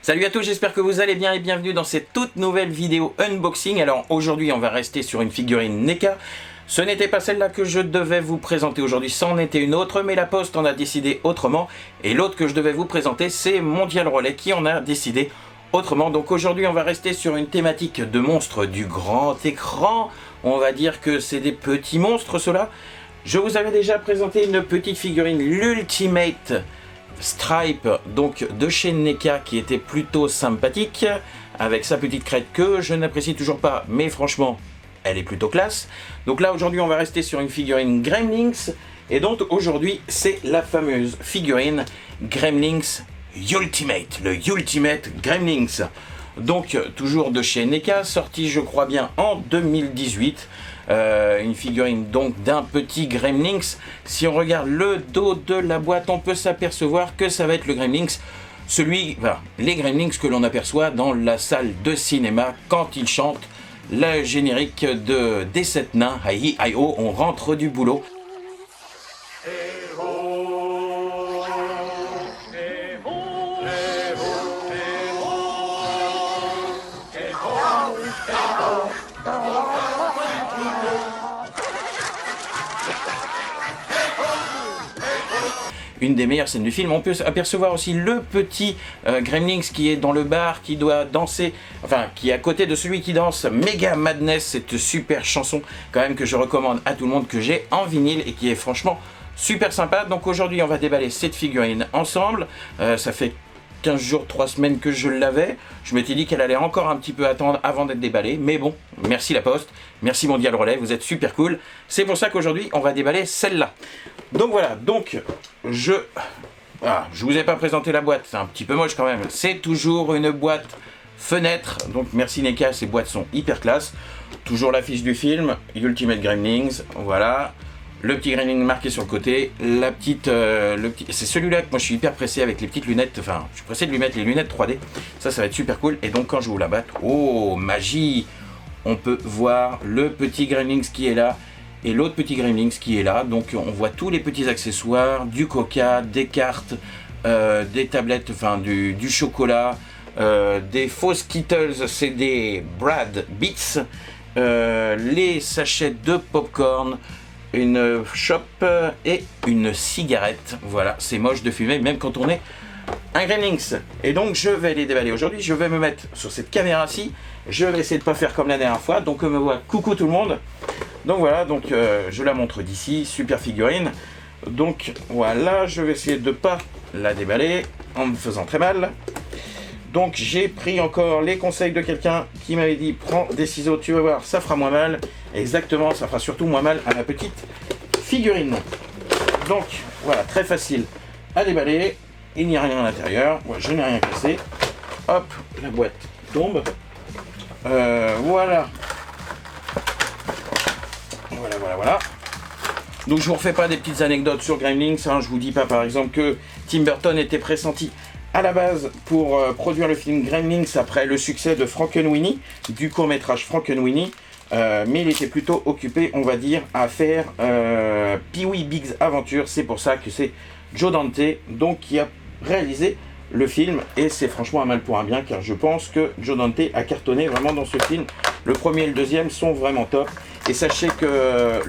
Salut à tous, j'espère que vous allez bien et bienvenue dans cette toute nouvelle vidéo unboxing. Alors aujourd'hui on va rester sur une figurine NECA. Ce n'était pas celle-là que je devais vous présenter aujourd'hui, c'en était une autre, mais la Poste en a décidé autrement. Et l'autre que je devais vous présenter, c'est Mondial Relais qui en a décidé autrement. Donc aujourd'hui on va rester sur une thématique de monstres du grand écran. On va dire que c'est des petits monstres ceux-là. Je vous avais déjà présenté une petite figurine, l'Ultimate Stripe, donc de chez NECA, qui était plutôt sympathique, avec sa petite crête que je n'apprécie toujours pas, mais franchement, elle est plutôt classe. Donc là, aujourd'hui, on va rester sur une figurine Gremlins, et donc aujourd'hui, c'est la fameuse figurine Gremlins Ultimate, le Ultimate Gremlins. Donc, toujours de chez NECA, sorti, je crois bien, en 2018. Une figurine donc d'un petit Gremlins. Si on regarde le dos de la boîte, on peut s'apercevoir que ça va être le Gremlins, les Gremlins que l'on aperçoit dans la salle de cinéma quand ils chantent le générique des 7 nains. Hi-hi-hi-oh, on rentre du boulot. Une des meilleures scènes du film. On peut apercevoir aussi le petit Gremlins qui est dans le bar, qui doit danser, enfin qui est à côté de celui qui danse Mega Madness, cette super chanson quand même que je recommande à tout le monde, que j'ai en vinyle et qui est franchement super sympa. Donc aujourd'hui on va déballer cette figurine ensemble. Ça fait 15 jours, 3 semaines que je l'avais. Je m'étais dit qu'elle allait encore un petit peu attendre avant d'être déballée. Mais bon, merci la Poste, merci Mondial Relais, vous êtes super cool. C'est pour ça qu'aujourd'hui, on va déballer celle-là. Donc voilà, donc je vous ai pas présenté la boîte, c'est un petit peu moche quand même. C'est toujours une boîte fenêtre. Donc merci NECA, ces boîtes sont hyper classe. Toujours l'affiche du film, Ultimate Gremlins, voilà. Le petit Gremlin marqué sur le côté, la petite, c'est celui-là que moi je suis hyper pressé avec les petites lunettes, enfin je suis pressé de lui mettre les lunettes 3D, ça va être super cool. Et donc quand je vous la batte, oh magie, on peut voir le petit Gremlins qui est là et l'autre petit Gremlins qui est là. Donc on voit tous les petits accessoires, du coca, des cartes, des tablettes, enfin du chocolat, des faux Skittles, c'est des Brad Beats, les sachets de popcorn, une chope et une cigarette. Voilà, c'est moche de fumer même quand on est un Gremlins. Et donc je vais les déballer aujourd'hui. Je vais me mettre sur cette caméra-ci. Je vais essayer de pas faire comme la dernière fois. Donc on me voit, coucou tout le monde. Donc voilà, donc je la montre d'ici, super figurine. Donc voilà, je vais essayer de pas la déballer en me faisant très mal. Donc j'ai pris encore les conseils de quelqu'un qui m'avait dit prends des ciseaux, tu vas voir, ça fera moins mal. Exactement, ça fera surtout moins mal à ma petite figurine. Donc voilà, très facile à déballer. Il n'y a rien à l'intérieur. Ouais, je n'ai rien cassé. Hop, la boîte tombe. Voilà. Voilà. Donc je vous refais pas des petites anecdotes sur Gremlins. Hein. Je vous dis pas par exemple que Tim Burton était pressenti à la base pour produire le film Gremlins après le succès de Frankenweenie, du court-métrage Frankenweenie, mais il était plutôt occupé, on va dire, à faire Pee-wee Big Adventure. C'est pour ça que c'est Joe Dante donc qui a réalisé le film, et c'est franchement un mal pour un bien, car je pense que Joe Dante a cartonné vraiment dans ce film. Le premier et le deuxième sont vraiment top. Et sachez que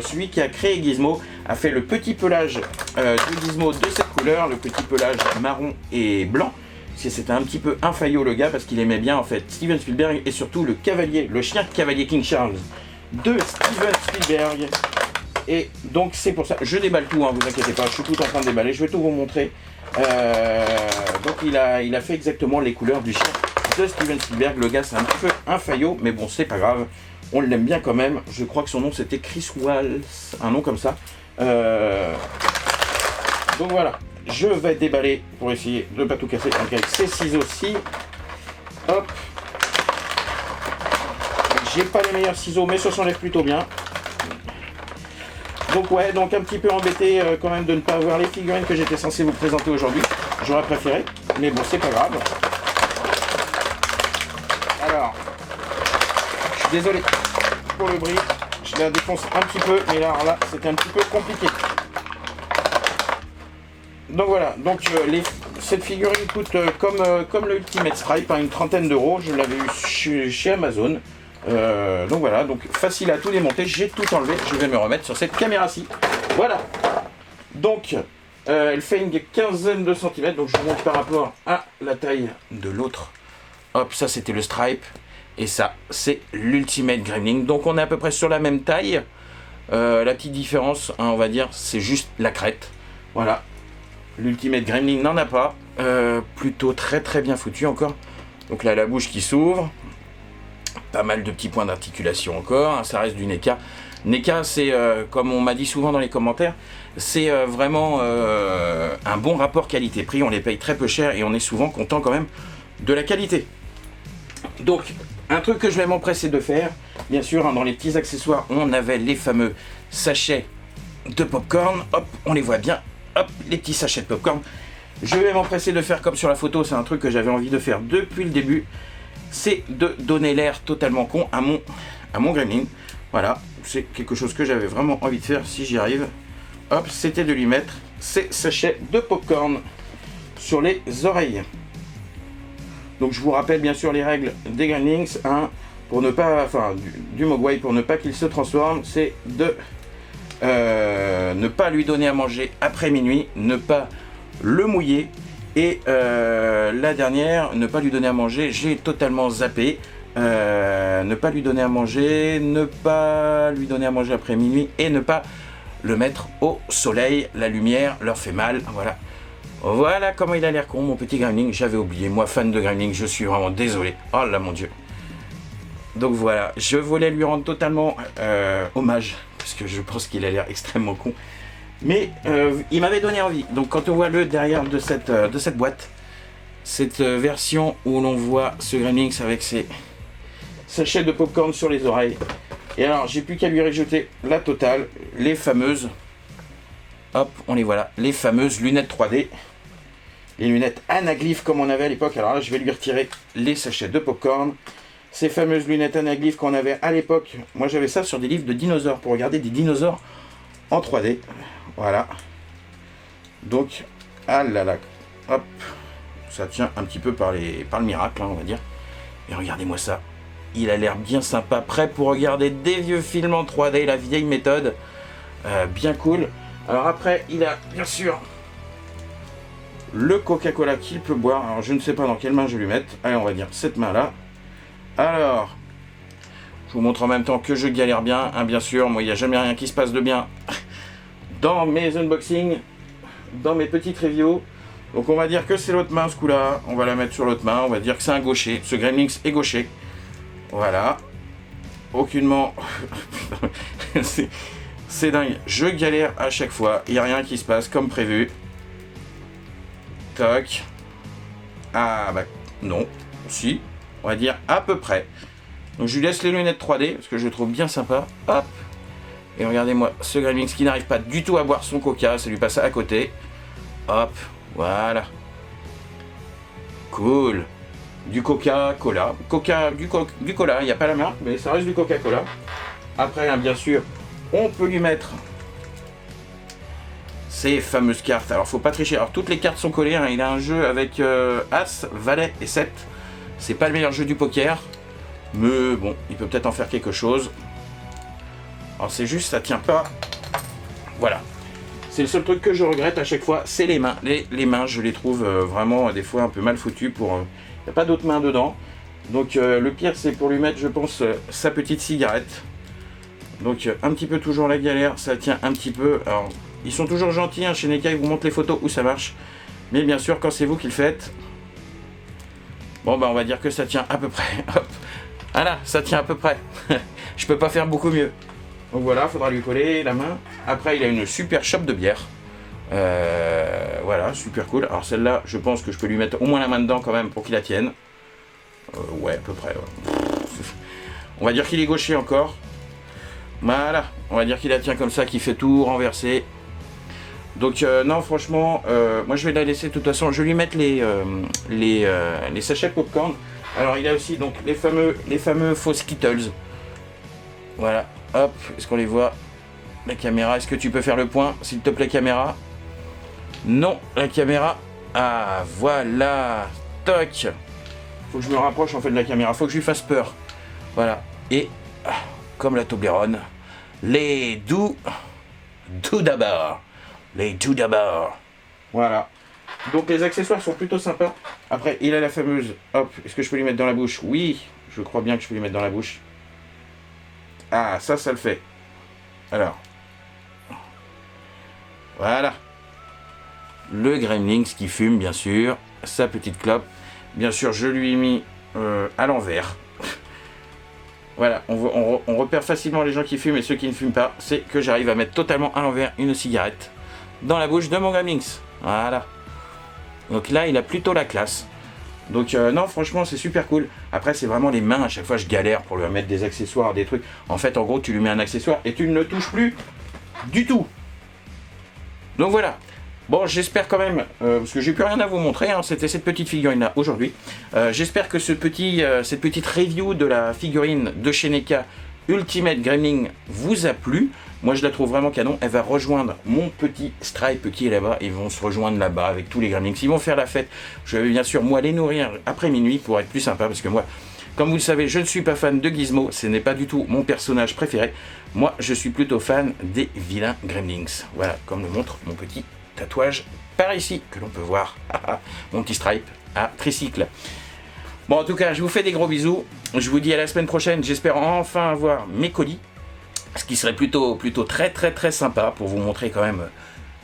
celui qui a créé Gizmo a fait le petit pelage de Gizmo de cette couleur, le petit pelage marron et blanc. C'était un petit peu un faillot le gars, parce qu'il aimait bien en fait Steven Spielberg et surtout le chien cavalier King Charles de Steven Spielberg. Et donc c'est pour ça, je déballe tout, hein, vous inquiétez pas, je suis tout en train de déballer, je vais tout vous montrer. Donc il a fait exactement les couleurs du chien de Steven Spielberg. Le gars c'est un petit peu un faillot, mais bon c'est pas grave. On l'aime bien quand même. Je crois que son nom c'était Chris Walls, un nom comme ça. Donc voilà, je vais déballer pour essayer de ne pas tout casser avec ces ciseaux-ci. Hop. J'ai pas les meilleurs ciseaux, mais ça s'enlève plutôt bien. Donc ouais, donc un petit peu embêté quand même de ne pas avoir les figurines que j'étais censé vous présenter aujourd'hui. J'aurais préféré, mais bon c'est pas grave. Alors, je suis désolé pour le bruit, je la défonce un petit peu, mais là c'était un petit peu compliqué. Donc voilà, donc cette figurine coûte comme le Ultimate Stripe, une 30aine d'euros. Je l'avais eu chez Amazon. Donc voilà, donc facile à tout démonter. J'ai tout enlevé. Je vais me remettre sur cette caméra-ci. Voilà. Donc, elle fait une quinzaine de centimètres. Donc je vous montre par rapport à la taille de l'autre. Hop, ça c'était le Stripe. Et ça, c'est l'Ultimate Gremlin. Donc on est à peu près sur la même taille. La petite différence, on va dire, c'est juste la crête. Voilà. L'Ultimate Gremlin n'en a pas. Plutôt très très bien foutu encore. Donc là, la bouche qui s'ouvre. Pas mal de petits points d'articulation encore. Ça reste du NECA. NECA, c'est, comme on m'a dit souvent dans les commentaires, c'est vraiment un bon rapport qualité-prix. On les paye très peu cher et on est souvent content quand même de la qualité. Donc, un truc que je vais m'empresser de faire, bien sûr, dans les petits accessoires, on avait les fameux sachets de popcorn. Hop, on les voit bien. Hop, les petits sachets de popcorn. Je vais m'empresser de faire comme sur la photo. C'est un truc que j'avais envie de faire depuis le début. C'est de donner l'air totalement con à mon gremlin. Voilà, c'est quelque chose que j'avais vraiment envie de faire si j'y arrive. Hop, c'était de lui mettre ces sachets de popcorn sur les oreilles. Donc je vous rappelle bien sûr les règles des Gremlins, pour ne pas, du Mogwai, pour ne pas qu'il se transforme, c'est de ne pas lui donner à manger après minuit, ne pas le mouiller, et la dernière, ne pas lui donner à manger, j'ai totalement zappé, ne pas lui donner à manger après minuit, et ne pas le mettre au soleil, la lumière leur fait mal, voilà. Voilà comment il a l'air con, mon petit Gremlin. J'avais oublié, moi fan de Gremlin, je suis vraiment désolé. Oh là mon dieu. Donc voilà, je voulais lui rendre totalement hommage, parce que je pense qu'il a l'air extrêmement con. Mais il m'avait donné envie. Donc quand on voit le derrière de cette boîte, cette version où l'on voit ce Gremlin avec ses sachets de popcorn sur les oreilles. Et alors j'ai plus qu'à lui rajouter la totale, les fameuses, hop, on les voit là, les fameuses lunettes 3D. Les lunettes anaglyphes comme on avait à l'époque. Alors là, je vais lui retirer les sachets de popcorn. Ces fameuses lunettes anaglyphes qu'on avait à l'époque. Moi, j'avais ça sur des livres de dinosaures pour regarder des dinosaures en 3D. Voilà. Donc, ah là là, hop, ça tient un petit peu par le miracle, on va dire. Et regardez-moi ça. Il a l'air bien sympa, prêt pour regarder des vieux films en 3D, la vieille méthode. Bien cool. Alors après, il a bien sûr le Coca-Cola qu'il peut boire. Alors je ne sais pas dans quelle main je vais lui mettre. Allez, on va dire cette main-là. Alors, je vous montre en même temps que je galère bien. Bien sûr, moi, il n'y a jamais rien qui se passe de bien dans mes unboxings, dans mes petites reviews. Donc on va dire que c'est l'autre main ce coup-là. On va la mettre sur l'autre main. On va dire que c'est un gaucher. Ce Gremlin est gaucher. Voilà. Aucunement. C'est dingue. Je galère à chaque fois. Il n'y a rien qui se passe comme prévu. Toc. Ah bah non. Si. On va dire à peu près. Donc je lui laisse les lunettes 3D parce que je le trouve bien sympa. Hop. Et regardez-moi ce Gremlin qui n'arrive pas du tout à boire son coca. Ça lui passe à côté. Hop. Voilà. Cool. Du Coca-Cola. Du cola. Il n'y a pas la marque mais ça reste du Coca-Cola. Après bien sûr on peut lui mettre ces fameuses cartes. Alors faut pas tricher. Alors toutes les cartes sont collées. Il a un jeu avec As, Valet et 7. C'est pas le meilleur jeu du poker. Mais bon, il peut peut-être en faire quelque chose. Alors c'est juste, ça tient pas. Voilà. C'est le seul truc que je regrette à chaque fois, c'est les mains. Les mains, je les trouve vraiment des fois un peu mal foutues. Il n'y a pas d'autres mains dedans. Donc le pire, c'est pour lui mettre, je pense, sa petite cigarette. Donc un petit peu toujours la galère, ça tient un petit peu. Alors, ils sont toujours gentils, chez NECA, ils vous montrent les photos où ça marche. Mais bien sûr, quand c'est vous qui le faites, bon bah on va dire que ça tient à peu près. Hop. Voilà, ça tient à peu près. Je peux pas faire beaucoup mieux. Donc voilà, faudra lui coller la main. Après, il a une super chope de bière. Voilà, super cool. Alors celle-là, je pense que je peux lui mettre au moins la main dedans quand même pour qu'il la tienne. Ouais, à peu près. Ouais. On va dire qu'il est gaucher encore. Voilà, on va dire qu'il la tient comme ça, qu'il fait tout renverser. Donc non, franchement, moi je vais la laisser de toute façon. Je vais lui mettre les sachets de popcorn. Alors il a aussi donc les fameux faux Skittles. Voilà, hop, est-ce qu'on les voit? La caméra, est-ce que tu peux faire le point, s'il te plaît, caméra? Non, la caméra Ah, voilà. Toc. Faut que je me rapproche en fait de la caméra. Faut que je lui fasse peur. Voilà. Et, comme la Toblerone, les doux d'abord. Les doux d'abord. Voilà. Donc les accessoires sont plutôt sympas. Après, il a la fameuse... Hop, est-ce que je peux lui mettre dans la bouche? Oui, je crois bien que je peux lui mettre dans la bouche. Ah, ça le fait. Alors. Voilà. Le Gremlins qui fume, bien sûr. Sa petite clope. Bien sûr, je lui ai mis à l'envers. Voilà, on repère facilement les gens qui fument et ceux qui ne fument pas. C'est que j'arrive à mettre totalement à l'envers une cigarette dans la bouche de mon Gremlins. Voilà. Donc là, il a plutôt la classe. Donc non, franchement, c'est super cool. Après, c'est vraiment les mains. À chaque fois, je galère pour lui mettre des accessoires, des trucs. En fait, en gros, tu lui mets un accessoire et tu ne le touches plus du tout. Donc voilà. Bon, j'espère quand même, parce que j'ai plus rien à vous montrer, hein, c'était cette petite figurine-là aujourd'hui. J'espère que cette petite review de la figurine de chez NECA Ultimate Gremlin vous a plu. Moi, je la trouve vraiment canon. Elle va rejoindre mon petit Stripe qui est là-bas. Ils vont se rejoindre là-bas avec tous les Gremlins. Ils vont faire la fête. Je vais bien sûr, moi, les nourrir après minuit pour être plus sympa, parce que moi, comme vous le savez, je ne suis pas fan de Gizmo. Ce n'est pas du tout mon personnage préféré. Moi, je suis plutôt fan des vilains Gremlins. Voilà, comme le montre mon petit tatouage par ici, que l'on peut voir. Mon petit Stripe à tricycle. Bon, en tout cas, je vous fais des gros bisous. Je vous dis à la semaine prochaine. J'espère enfin avoir mes colis. Ce qui serait plutôt très sympa pour vous montrer quand même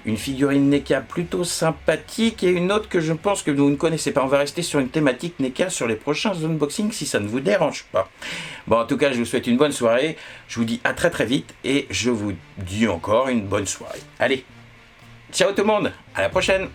une figurine NECA plutôt sympathique et une autre que je pense que vous ne connaissez pas. On va rester sur une thématique NECA sur les prochains unboxings si ça ne vous dérange pas. Bon, en tout cas, je vous souhaite une bonne soirée. Je vous dis à très vite et je vous dis encore une bonne soirée. Allez, ciao tout le monde, à la prochaine!